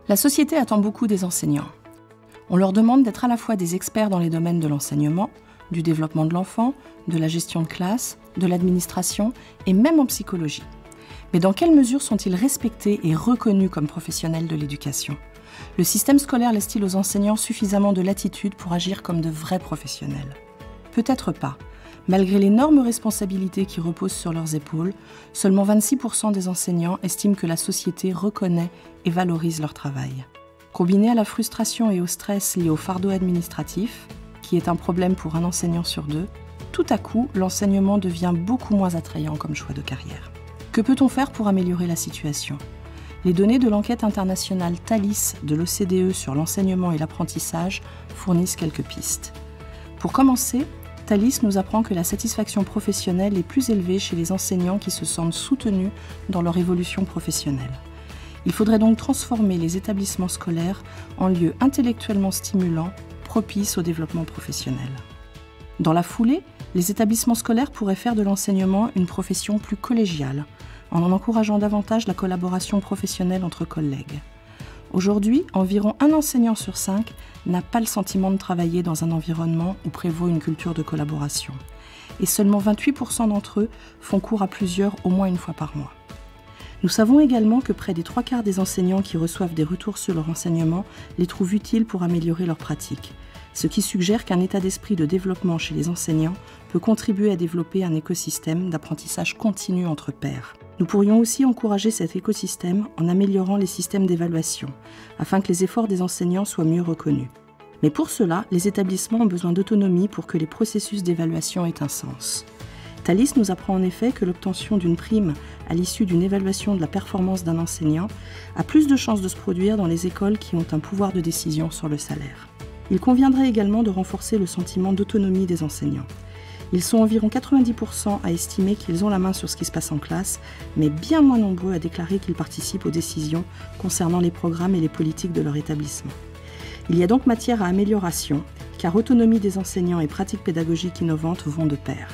La société attend beaucoup des enseignants. On leur demande d'être à la fois des experts dans les domaines de l'enseignement, du développement de l'enfant, de la gestion de classe, de l'administration et même en psychologie. Mais dans quelle mesure sont-ils respectés et reconnus comme professionnels de l'éducation ? Le système scolaire laisse-t-il aux enseignants suffisamment de latitude pour agir comme de vrais professionnels ? Peut-être pas. Malgré l'énorme responsabilité qui repose sur leurs épaules, seulement 26% des enseignants estiment que la société reconnaît et valorise leur travail. Combiné à la frustration et au stress liés au fardeau administratif, qui est un problème pour un enseignant sur deux, tout à coup, l'enseignement devient beaucoup moins attrayant comme choix de carrière. Que peut-on faire pour améliorer la situation ? Les données de l'enquête internationale Thalys de l'OCDE sur l'enseignement et l'apprentissage fournissent quelques pistes. Pour commencer, Thalys nous apprend que la satisfaction professionnelle est plus élevée chez les enseignants qui se sentent soutenus dans leur évolution professionnelle. Il faudrait donc transformer les établissements scolaires en lieux intellectuellement stimulants, propices au développement professionnel. Dans la foulée, les établissements scolaires pourraient faire de l'enseignement une profession plus collégiale, en encourageant davantage la collaboration professionnelle entre collègues. Aujourd'hui, environ 1 enseignant sur 5 n'a pas le sentiment de travailler dans un environnement où prévaut une culture de collaboration. Et seulement 28% d'entre eux font cours à plusieurs au moins une fois par mois. Nous savons également que près des 3/4 des enseignants qui reçoivent des retours sur leur enseignement les trouvent utiles pour améliorer leur pratique, ce qui suggère qu'un état d'esprit de développement chez les enseignants peut contribuer à développer un écosystème d'apprentissage continu entre pairs. Nous pourrions aussi encourager cet écosystème en améliorant les systèmes d'évaluation, afin que les efforts des enseignants soient mieux reconnus. Mais pour cela, les établissements ont besoin d'autonomie pour que les processus d'évaluation aient un sens. Thalys nous apprend en effet que l'obtention d'une prime à l'issue d'une évaluation de la performance d'un enseignant a plus de chances de se produire dans les écoles qui ont un pouvoir de décision sur le salaire. Il conviendrait également de renforcer le sentiment d'autonomie des enseignants. Ils sont environ 90% à estimer qu'ils ont la main sur ce qui se passe en classe, mais bien moins nombreux à déclarer qu'ils participent aux décisions concernant les programmes et les politiques de leur établissement. Il y a donc matière à amélioration, car autonomie des enseignants et pratiques pédagogiques innovantes vont de pair.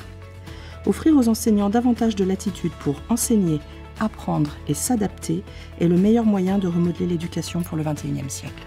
Offrir aux enseignants davantage de latitude pour enseigner, apprendre et s'adapter est le meilleur moyen de remodeler l'éducation pour le XXIe siècle.